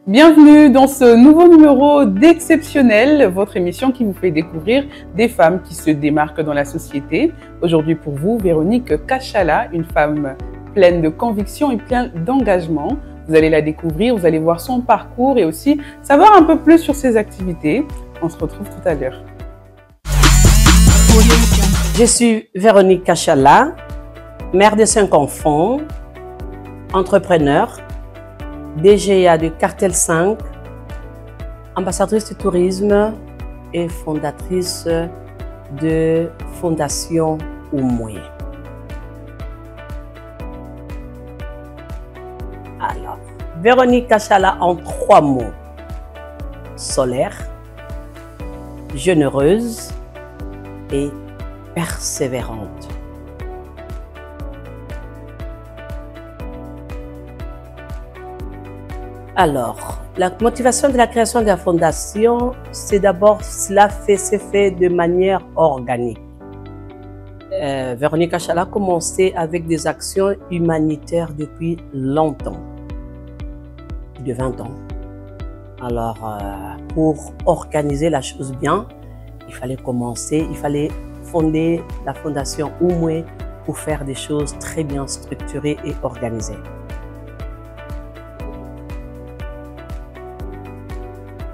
Bienvenue dans ce nouveau numéro d'Exceptionnel, votre émission qui vous fait découvrir des femmes qui se démarquent dans la société. Aujourd'hui pour vous, Véronique Kachala, une femme pleine de conviction et pleine d'engagement. Vous allez la découvrir, vous allez voir son parcours et aussi savoir un peu plus sur ses activités. On se retrouve tout à l'heure. Je suis Véronique Kachala, mère de 5 enfants, entrepreneur, DGA de Cartel 5, ambassadrice du tourisme et fondatrice de Fondation Umwe. Alors, Véronique Kachala en 3 mots: solaire, généreuse et persévérante. Alors, la motivation de la création de la fondation, c'est d'abord, c'est fait de manière organique. Véronique Kachala a commencé avec des actions humanitaires depuis longtemps, plus de 20 ans. Alors, pour organiser la chose bien, il fallait fonder la fondation Umwe pour faire des choses très bien structurées et organisées.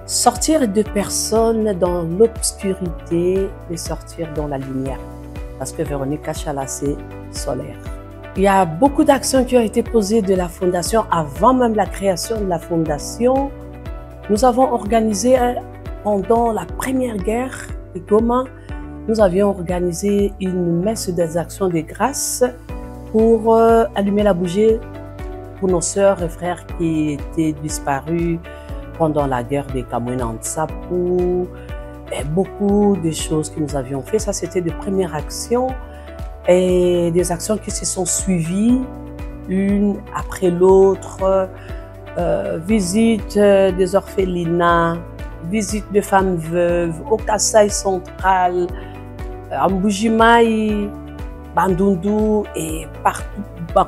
Sortir de personnes dans l'obscurité et sortir dans la lumière. Parce que Véronique Kachala, c'est solaire. Il y a beaucoup d'actions qui ont été posées de la fondation avant même la création de la fondation. Nous avons organisé pendant la première guerre de Goma, nous avions organisé une messe des actions de grâce pour allumer la bougie pour nos sœurs et frères qui étaient disparus pendant la guerre des Cameroun-Ansapou, et beaucoup de choses que nous avions fait. Ça, c'était des premières actions et des actions qui se sont suivies, une après l'autre. Visite des orphelinats, visite de femmes veuves, au Kasaï central, à Mbujimaï, Bandundu et partout,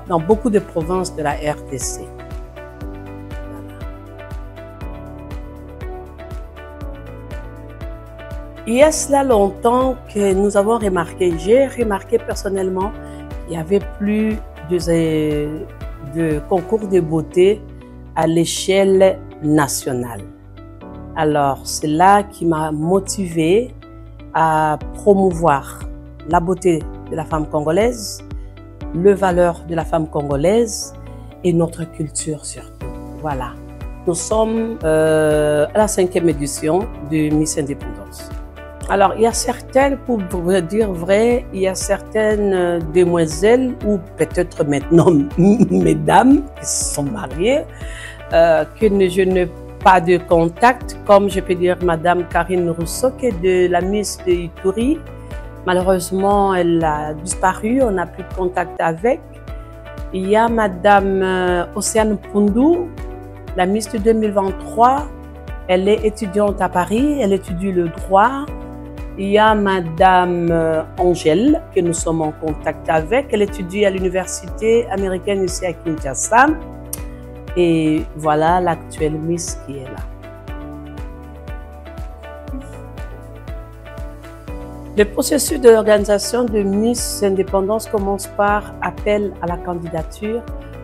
dans beaucoup de provinces de la RDC. Il y a cela longtemps que nous avons remarqué, j'ai remarqué personnellement qu'il y avait plus de concours de beauté à l'échelle nationale. Alors, c'est là qui m'a motivée à promouvoir la beauté de la femme congolaise, les valeurs de la femme congolaise et notre culture surtout. Voilà. Nous sommes à la 5e édition de Miss Indépendance. Alors, il y a certaines, pour vous dire vrai, il y a certaines demoiselles ou peut-être maintenant mesdames qui sont mariées, que je n'ai pas de contact, comme je peux dire Madame Karine Rousseau, qui est de la Miss de Ituri. Malheureusement, elle a disparu, on n'a plus de contact avec. Il y a Madame Océane Poundou, la Miss de 2023. Elle est étudiante à Paris, elle étudie le droit. Il y a Madame Angèle, que nous sommes en contact avec. Elle étudie à l'université américaine ici à Kinshasa. Et voilà l'actuelle Miss qui est là. Le processus de l'organisation de Miss Indépendance commence par appel à la candidature.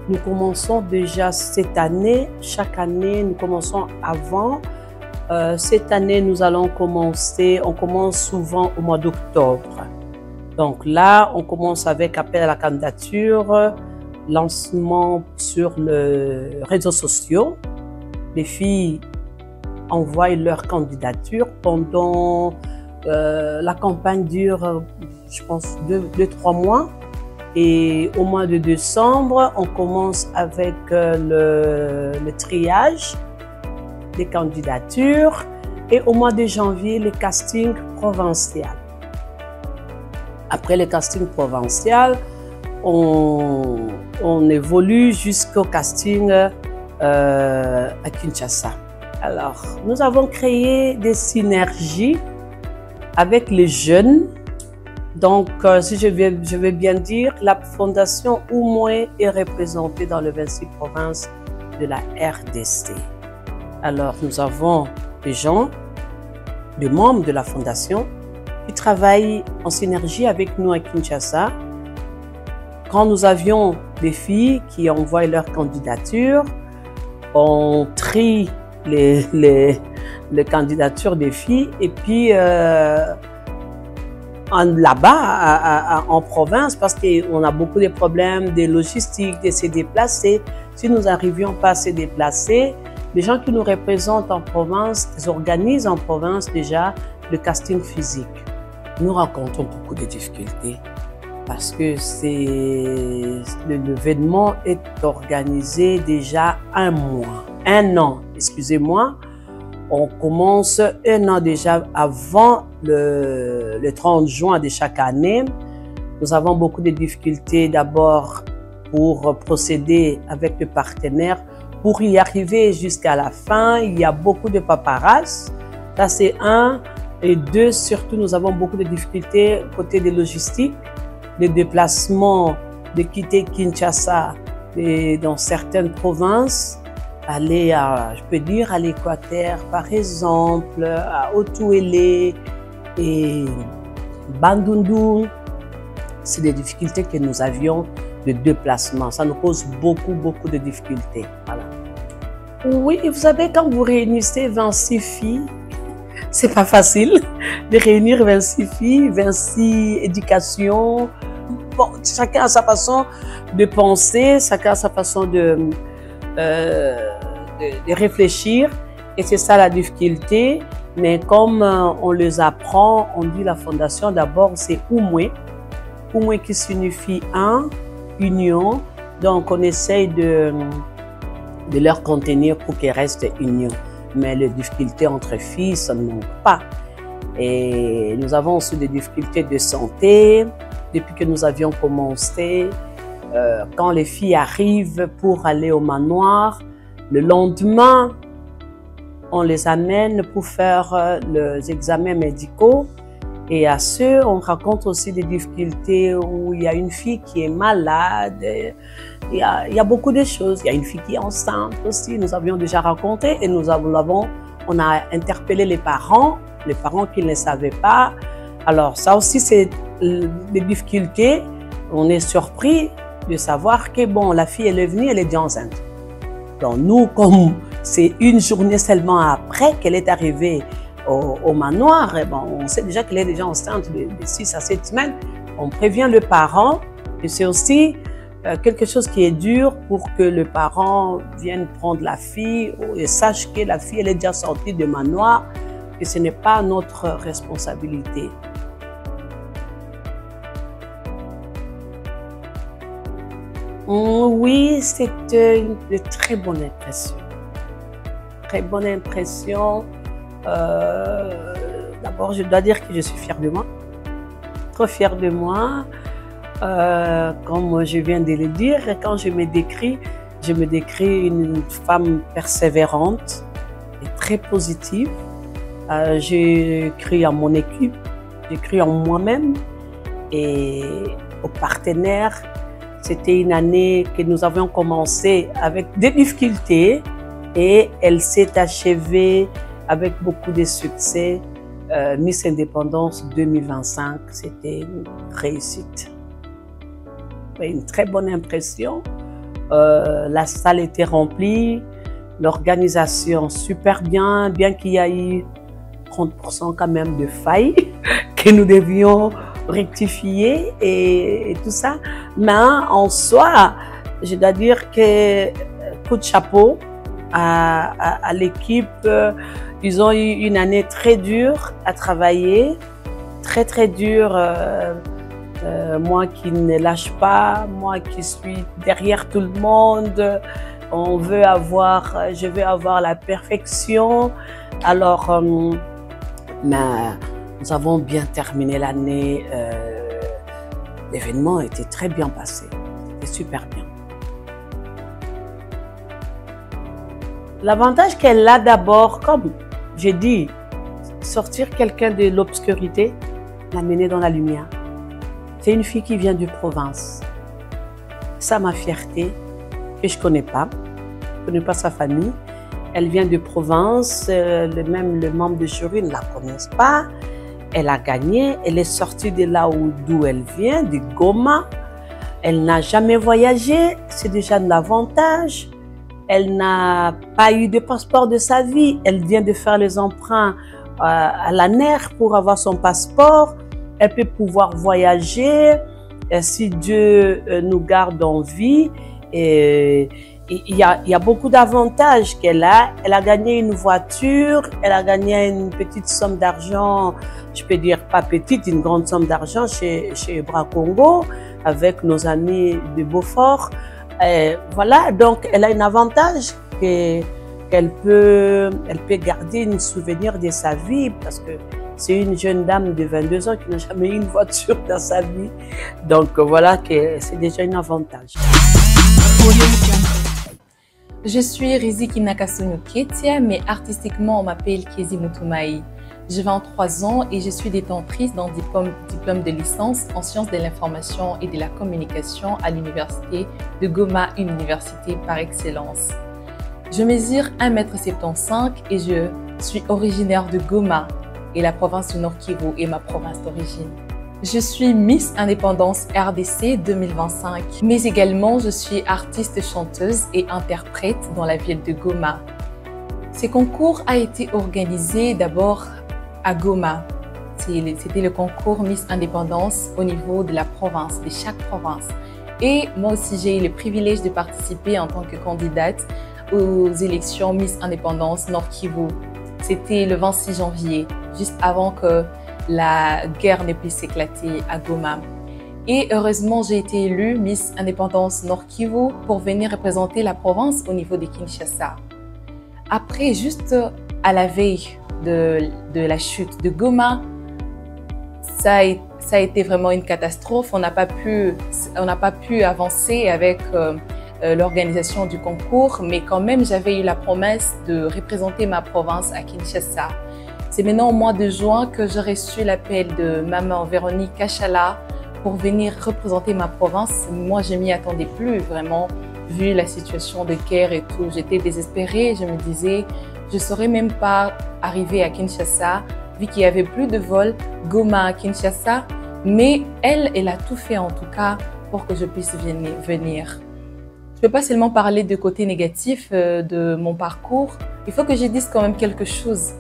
Nous commençons déjà cette année. Chaque année, nous commençons avant. Cette année, nous allons commencer, on commence souvent au mois d'octobre. Donc là, on commence avec appel à la candidature, lancement sur les réseaux sociaux. Les filles envoient leur candidature pendant, la campagne dure, je pense, 2-3 mois. Et au mois de décembre, on commence avec le triage des candidatures et au mois de janvier, le casting provincial. Après le casting provincial, on évolue jusqu'au casting à Kinshasa. Alors, nous avons créé des synergies avec les jeunes. Donc, si je vais bien dire, la Fondation Umwe est représentée dans les 26 provinces de la RDC. Alors, nous avons des gens, des membres de la fondation qui travaillent en synergie avec nous à Kinshasa. Quand nous avions des filles qui envoient leur candidature, on trie les candidatures des filles et puis là-bas en province, parce qu'on a beaucoup de problèmes de logistique, de se déplacer. Si nous n'arrivions pas à se déplacer, les gens qui nous représentent en province, ils organisent en province déjà le casting physique. Nous rencontrons beaucoup de difficultés parce que l'événement est organisé déjà un an, excusez-moi. On commence un an déjà avant le 30 juin de chaque année. Nous avons beaucoup de difficultés d'abord pour procéder avec le partenaire. Pour y arriver jusqu'à la fin, il y a beaucoup de paparazzi. Ça, c'est un. Et deux, surtout, nous avons beaucoup de difficultés côté des logistiques, les déplacements de quitter Kinshasa et dans certaines provinces, aller à, je peux dire, à l'Équateur, par exemple, à Otuele et Bandundu. C'est des difficultés que nous avions de déplacement. Ça nous cause beaucoup de difficultés. Voilà. Oui, vous savez, quand vous réunissez 26 filles, c'est pas facile de réunir 26 filles, 26 éducations. Bon, chacun a sa façon de penser, chacun a sa façon de réfléchir. Et c'est ça la difficulté. Mais comme on les apprend, on dit la fondation d'abord, c'est Oumwe. Oumwe qui signifie un, union. Donc on essaye de leur contenir pour qu'ils restent union. Mais les difficultés entre filles, ça ne manque pas. Et nous avons aussi des difficultés de santé. Depuis que nous avions commencé, quand les filles arrivent pour aller au manoir, le lendemain, on les amène pour faire les examens médicaux. Et à ceux, on raconte aussi des difficultés où il y a une fille qui est malade. Il y a beaucoup de choses. Il y a une fille qui est enceinte aussi. Nous avions déjà raconté et on a interpellé les parents qui ne savaient pas. Alors ça aussi, c'est des difficultés. On est surpris de savoir que bon, la fille, elle est venue, elle est déjà enceinte. Donc nous, comme c'est une journée seulement après qu'elle est arrivée au manoir, et bon, on sait déjà qu'elle est déjà enceinte de 6 à 7 semaines. On prévient le parent et c'est aussi quelque chose qui est dur pour que le parent vienne prendre la fille et sache que la fille elle est déjà sortie du manoir et ce n'est pas notre responsabilité. Oui, c'est une très bonne impression. Très bonne impression. D'abord, je dois dire que je suis fière de moi. Trop fière de moi. Comme je viens de le dire, quand je me décris une femme persévérante et très positive. J'ai cru en mon équipe, j'ai cru en moi-même et aux partenaires. C'était une année que nous avions commencé avec des difficultés et elle s'est achevée avec beaucoup de succès. Miss Indépendance 2025, c'était une réussite. Une très bonne impression. La salle était remplie, l'organisation super bien qu'il y a eu 30% quand même de failles que nous devions rectifier et tout ça. Mais en soi, je dois dire que coup de chapeau à l'équipe. Ils ont eu une année très dure à travailler, très dure. Moi qui ne lâche pas, moi qui suis derrière tout le monde. Je veux avoir la perfection. Alors, nous avons bien terminé l'année. L'événement était très bien passé. C'était super bien. L'avantage qu'elle a d'abord, comme j'ai dit, sortir quelqu'un de l'obscurité, l'amener dans la lumière. C'est une fille qui vient de province. Ça, ma fierté, que je ne connais pas sa famille. Elle vient de province, même le membre de jury ne la connaissent pas. Elle a gagné, elle est sortie de là d'où elle vient, de Goma. Elle n'a jamais voyagé, c'est déjà de l'avantage. Elle n'a pas eu de passeport de sa vie. Elle vient de faire les emprunts à la NER pour avoir son passeport. Elle peut pouvoir voyager si Dieu nous garde en vie. Et il y a beaucoup d'avantages qu'elle a. Elle a gagné une voiture, elle a gagné une petite somme d'argent, je peux dire pas petite, une grande somme d'argent chez Bracongo avec nos amis de Beaufort. Voilà, donc elle a un avantage qu'elle peut garder un souvenir de sa vie parce que c'est une jeune dame de 22 ans qui n'a jamais eu une voiture dans sa vie. Donc voilà que c'est déjà un avantage. Je suis Riziki Nakasunu Ketia, mais artistiquement on m'appelle Kezi Mutumai. J'ai 23 ans et je suis détentrice d'un diplôme de licence en sciences de l'information et de la communication à l'université de Goma, une université par excellence. Je mesure 1,75 m et je suis originaire de Goma et la province du Nord Kivu est ma province d'origine. Je suis Miss Indépendance RDC 2025, mais également je suis artiste chanteuse et interprète dans la ville de Goma. Ce concours a été organisé d'abord à Goma. C'était le concours Miss Indépendance au niveau de la province, de chaque province. Et moi aussi, j'ai eu le privilège de participer en tant que candidate aux élections Miss Indépendance Nord Kivu. C'était le 26 janvier, juste avant que la guerre ne puisse éclater à Goma. Et heureusement, j'ai été élue Miss Indépendance Nord Kivu pour venir représenter la province au niveau de Kinshasa. Après, juste à la veille de la chute de Goma, ça a été vraiment une catastrophe. On n'a pas pu avancer avec l'organisation du concours, mais quand même, j'avais eu la promesse de représenter ma province à Kinshasa. C'est maintenant au mois de juin que j'ai reçu l'appel de maman Véronique Kachala pour venir représenter ma province. Moi, je m'y attendais plus vraiment, vu la situation de guerre et tout. J'étais désespérée, je me disais, je ne saurais même pas arriver à Kinshasa, vu qu'il n'y avait plus de vol Goma à Kinshasa. Mais elle a tout fait en tout cas pour que je puisse venir. Je ne peux pas seulement parler de côté négatif de mon parcours. Il faut que je dise quand même quelque chose.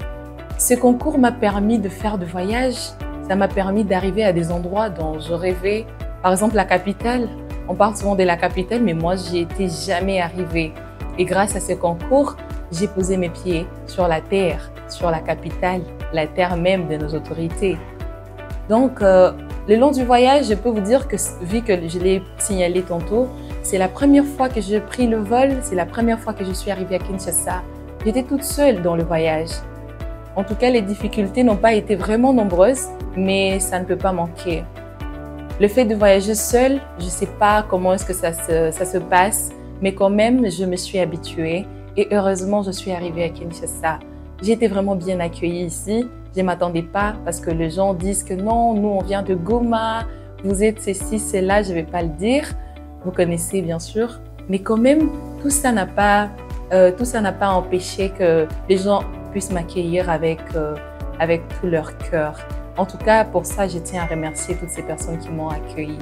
Ce concours m'a permis de faire de voyages. Ça m'a permis d'arriver à des endroits dont je rêvais. Par exemple, la capitale. On parle souvent de la capitale, mais moi, j'y étais jamais arrivée. Et grâce à ce concours, j'ai posé mes pieds sur la terre, sur la capitale, la terre même de nos autorités. Donc, le long du voyage, je peux vous dire que, vu que je l'ai signalé tantôt, c'est la première fois que j'ai pris le vol, c'est la première fois que je suis arrivée à Kinshasa. J'étais toute seule dans le voyage. En tout cas, les difficultés n'ont pas été vraiment nombreuses, mais ça ne peut pas manquer. Le fait de voyager seule, je ne sais pas comment est-ce que ça se passe, mais quand même, je me suis habituée et heureusement, je suis arrivée à Kinshasa. J'ai été vraiment bien accueillie ici. Je ne m'attendais pas parce que les gens disent que non, nous, on vient de Goma, vous êtes ceci, cela, je ne vais pas le dire. Vous connaissez bien sûr, mais quand même, tout ça n'a pas empêché que les gens puissent m'accueillir avec tout leur cœur. En tout cas, pour ça, je tiens à remercier toutes ces personnes qui m'ont accueillie.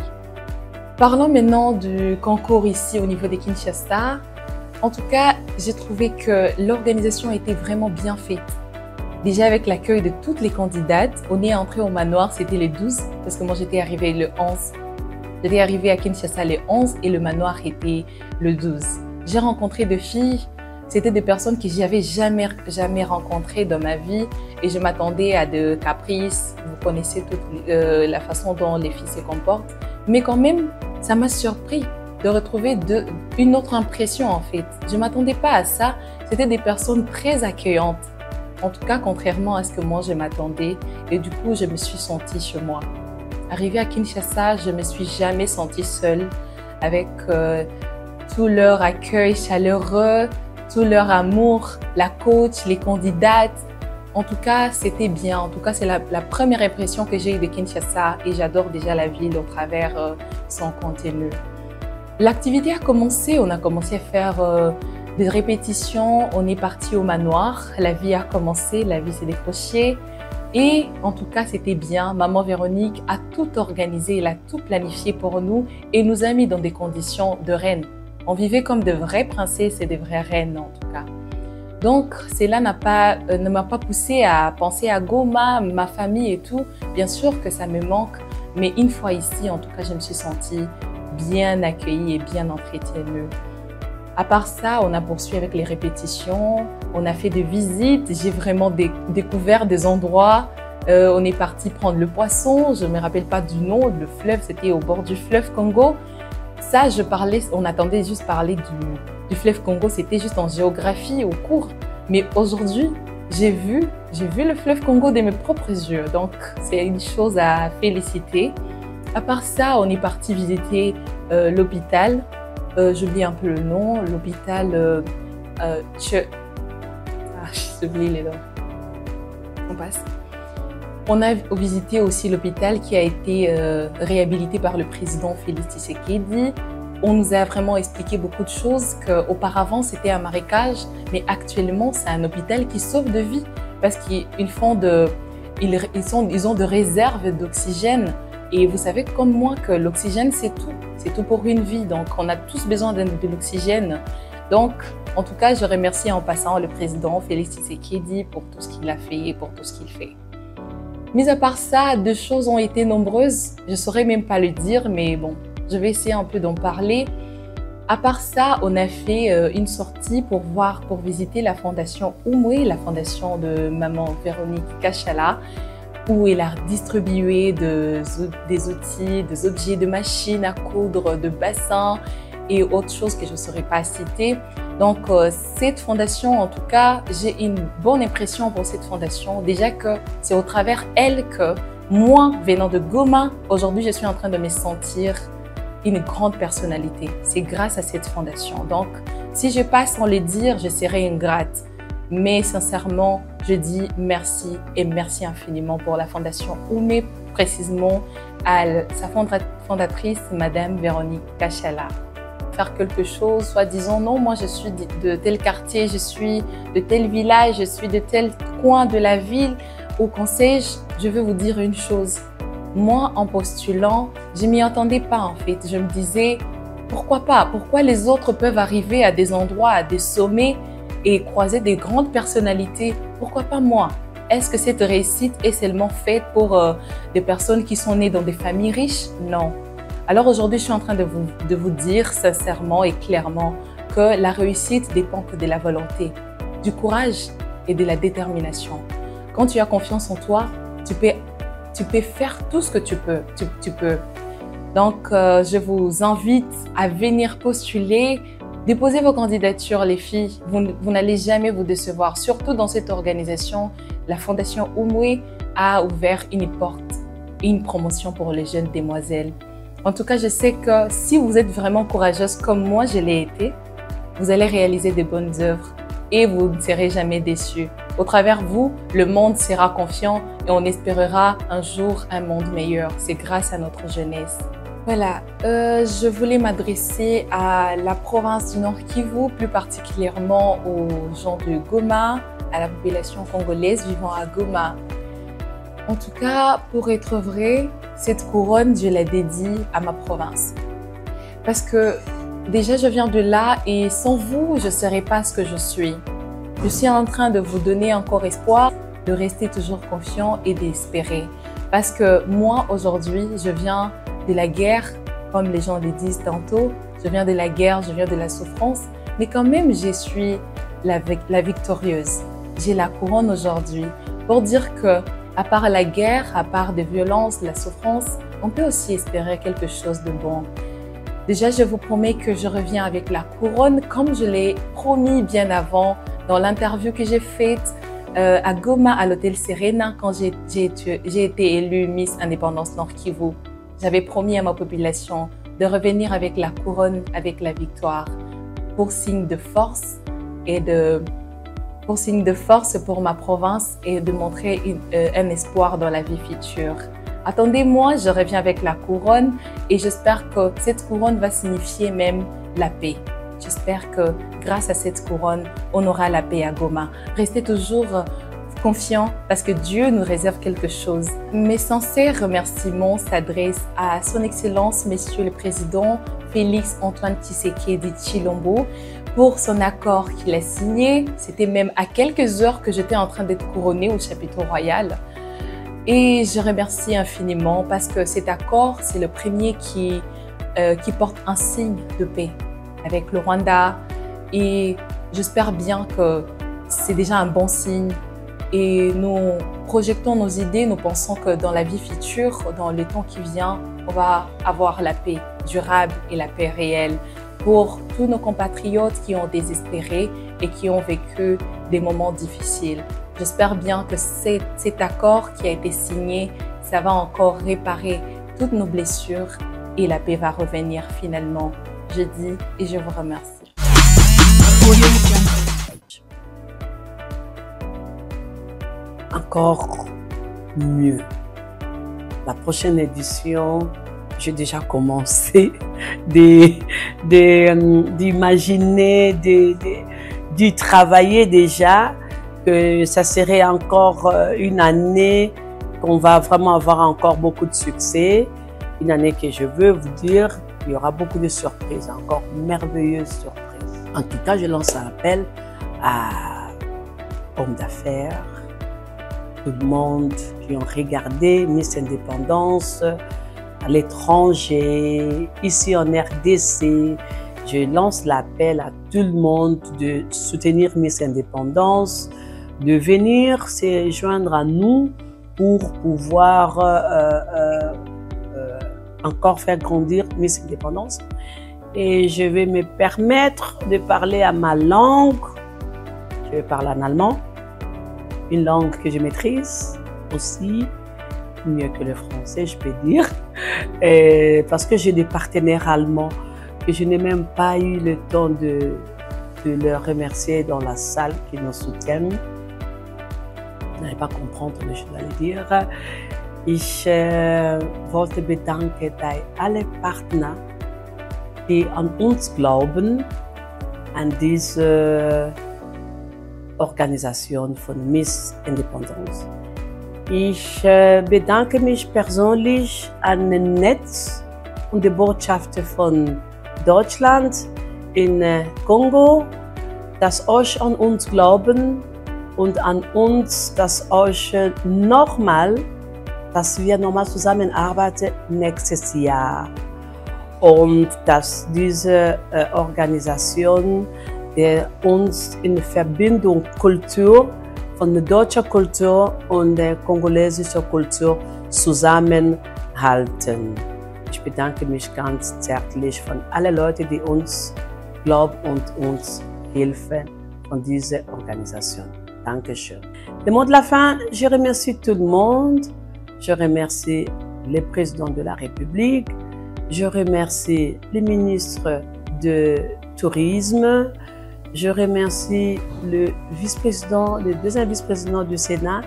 Parlons maintenant du concours ici au niveau de Kinshasa. En tout cas, j'ai trouvé que l'organisation était vraiment bien faite. Déjà avec l'accueil de toutes les candidates, on est entré au manoir, c'était le 12, parce que moi j'étais arrivée le 11. J'étais arrivée à Kinshasa le 11 et le manoir était le 12. J'ai rencontré deux filles. C'était des personnes que j'avais jamais rencontrées dans ma vie et je m'attendais à de caprices. Vous connaissez toute la façon dont les filles se comportent. Mais quand même, ça m'a surpris de retrouver une autre impression en fait. Je ne m'attendais pas à ça. C'était des personnes très accueillantes. En tout cas, contrairement à ce que moi je m'attendais. Et du coup, je me suis sentie chez moi. Arrivée à Kinshasa, je ne me suis jamais sentie seule avec tout leur accueil chaleureux, tout leur amour, la coach, les candidates. En tout cas, c'était bien. En tout cas, c'est la première impression que j'ai eue de Kinshasa et j'adore déjà la ville au travers son contenu. L'activité a commencé, on a commencé à faire De répétition, on est parti au manoir. La vie a commencé, la vie s'est décrochée. Et en tout cas, c'était bien. Maman Véronique a tout organisé, elle a tout planifié pour nous et nous a mis dans des conditions de reines. On vivait comme de vraies princesses et de vraies reines en tout cas. Donc, cela ne m'a pas poussée à penser à Goma, ma famille et tout. Bien sûr que ça me manque, mais une fois ici, en tout cas, je me suis sentie bien accueillie et bien entretenue. À part ça, on a poursuivi avec les répétitions, on a fait des visites, j'ai vraiment découvert des endroits. On est parti prendre le poisson, je ne me rappelle pas du nom, le fleuve, c'était au bord du fleuve Congo. Ça, on attendait juste parler du fleuve Congo, c'était juste en géographie au cours. Mais aujourd'hui, j'ai vu le fleuve Congo de mes propres yeux, donc c'est une chose à féliciter. À part ça, on est parti visiter l'hôpital. J'oublie un peu le nom, l'hôpital j'oublie les noms. On passe. On a visité aussi l'hôpital qui a été réhabilité par le président Félix Tshisekedi. On nous a vraiment expliqué beaucoup de choses, qu'auparavant c'était un marécage, mais actuellement c'est un hôpital qui sauve de vie parce qu'ils ont de réserves d'oxygène. Et vous savez comme moi que l'oxygène c'est tout pour une vie, donc on a tous besoin de l'oxygène. Donc en tout cas je remercie en passant le président Félix Tshisekedi pour tout ce qu'il a fait et pour tout ce qu'il fait. Mis à part ça, deux choses ont été nombreuses, je ne saurais même pas le dire, mais bon, je vais essayer un peu d'en parler. À part ça, on a fait une sortie pour visiter la fondation Umwe, la fondation de maman Véronique Kachala, où elle a distribué des outils, des objets de machines à coudre, de bassins et autres choses que je ne saurais pas citer. Donc, cette fondation, en tout cas, j'ai une bonne impression pour cette fondation. Déjà que c'est au travers elle que moi, venant de Goma, aujourd'hui, je suis en train de me sentir une grande personnalité. C'est grâce à cette fondation. Donc, si je passe sans le dire, je serai ingrate. Mais sincèrement, je dis merci et merci infiniment pour la fondation Umwe, précisément à sa fondatrice, Madame Véronique Kachala. Faire quelque chose, soit disons non, moi je suis de tel quartier, je suis de tel village, je suis de tel coin de la ville. Au conseil, je veux vous dire une chose. Moi, en postulant, je m'y attendais pas en fait. Je me disais, pourquoi pas? Pourquoi les autres peuvent arriver à des endroits, à des sommets et croiser des grandes personnalités? Pourquoi pas moi? Est-ce que cette réussite est seulement faite pour des personnes qui sont nées dans des familles riches? Non. Alors aujourd'hui, je suis en train de vous dire sincèrement et clairement que la réussite dépend que de la volonté, du courage et de la détermination. Quand tu as confiance en toi, tu peux faire tout ce que tu peux. Donc, je vous invite à venir postuler. Déposez vos candidatures, les filles. Vous n'allez jamais vous décevoir. Surtout dans cette organisation, la Fondation Umwe a ouvert une porte et une promotion pour les jeunes demoiselles. En tout cas, je sais que si vous êtes vraiment courageuse comme moi, je l'ai été, vous allez réaliser de bonnes œuvres et vous ne serez jamais déçus. Au travers de vous, le monde sera confiant et on espérera un jour un monde meilleur. C'est grâce à notre jeunesse. Voilà, je voulais m'adresser à la province du Nord Kivu, plus particulièrement aux gens de Goma, à la population congolaise vivant à Goma. En tout cas, pour être vrai, cette couronne, je la dédie à ma province. Parce que déjà, je viens de là et sans vous, je ne serais pas ce que je suis. Je suis en train de vous donner encore espoir, de rester toujours confiant et d'espérer. Parce que moi, aujourd'hui, je viens de la guerre, comme les gens le disent tantôt. Je viens de la guerre, je viens de la souffrance. Mais quand même, je suis la victorieuse. J'ai la couronne aujourd'hui pour dire que à part la guerre, à part des violences, la souffrance, on peut aussi espérer quelque chose de bon. Déjà, je vous promets que je reviens avec la couronne comme je l'ai promis bien avant dans l'interview que j'ai faite à Goma, à l'hôtel Serena, quand j'ai été élue Miss Indépendance Nord Kivu. J'avais promis à ma population de revenir avec la couronne, avec la victoire, pour signe de force et pour ma province et de montrer un espoir dans la vie future. Attendez-moi, je reviens avec la couronne et j'espère que cette couronne va signifier même la paix. J'espère que grâce à cette couronne, on aura la paix à Goma. Restez toujours confiants parce que Dieu nous réserve quelque chose. Mes sincères remerciements s'adressent à Son Excellence, Monsieur le Président Félix Antoine Tshisekedi Tshilombo, pour son accord qu'il a signé. C'était même à quelques heures que j'étais en train d'être couronnée au chapiteau royal. Et je remercie infiniment parce que cet accord, c'est le premier qui porte un signe de paix avec le Rwanda. Et j'espère bien que c'est déjà un bon signe. Et nous projetons nos idées, nous pensons que dans la vie future, dans le temps qui vient, on va avoir la paix durable et la paix réelle pour tous nos compatriotes qui ont désespéré et qui ont vécu des moments difficiles. J'espère bien que cet accord qui a été signé, ça va encore réparer toutes nos blessures et la paix va revenir finalement. Je dis et je vous remercie. Encore mieux. La prochaine édition, j'ai déjà commencé d'imaginer, d'y travailler déjà, que ça serait encore une année qu'on va vraiment avoir encore beaucoup de succès. Une année que je veux vous dire, il y aura beaucoup de surprises, encore merveilleuses surprises. En tout cas, je lance un appel à hommes d'affaires, tout le monde qui ont regardé Miss Indépendance à l'étranger, ici en RDC. Je lance l'appel à tout le monde de soutenir Miss Indépendance, de venir se joindre à nous pour pouvoir encore faire grandir Miss Indépendance. Et je vais me permettre de parler à ma langue. Je vais parler en allemand, une langue que je maîtrise aussi, mieux que le français, je peux dire, parce que j'ai des partenaires allemands que je n'ai même pas eu le temps de leur remercier dans la salle qui nous soutiennent. Vous n'allez pas comprendre, mais je dois le dire. Ich wollte bedanken bei alle Partner, die an uns glauben, an diese Organisation von Miss Independence. Ich bedanke mich persönlich an den Netz und die Botschaften von Deutschland in Kongo, dass euch an uns glauben und an uns, dass euch nochmal, dass wir nochmal zusammenarbeiten nächstes Jahr und dass diese Organisation uns in Verbindung Kultur, von der deutschen Kultur und der kongolesischen Kultur zusammenhalten. Ich bedanke mich ganz herzlich von allen Leuten, die uns glauben und uns helfen von dieser Organisation. Dankeschön. Le mot de la fin, je remercie tout le monde. Je remercie le président de la République. Je remercie le ministre de Tourisme. Je remercie le vice-président, le deuxième vice-président du Sénat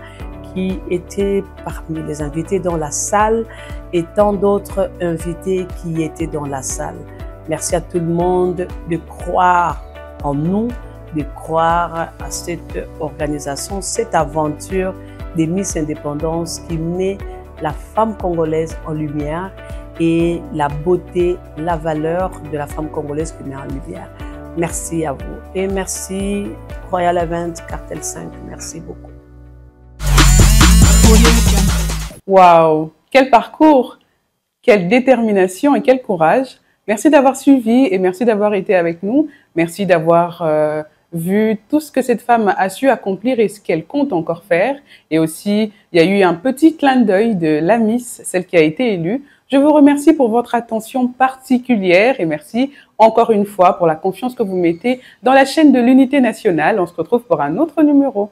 qui était parmi les invités dans la salle et tant d'autres invités qui étaient dans la salle. Merci à tout le monde de croire en nous, de croire à cette organisation, cette aventure des Miss Indépendance qui met la femme congolaise en lumière et la beauté, la valeur de la femme congolaise qui met en lumière. Merci à vous et merci Royal Event Cartel 5. Merci beaucoup. Waouh, quel parcours, quelle détermination et quel courage. Merci d'avoir suivi et merci d'avoir été avec nous. Merci d'avoir vu tout ce que cette femme a su accomplir et ce qu'elle compte encore faire. Et aussi, il y a eu un petit clin d'œil de la Miss, celle qui a été élue. Je vous remercie pour votre attention particulière et merci encore une fois pour la confiance que vous mettez dans la chaîne de l'Unité nationale. On se retrouve pour un autre numéro.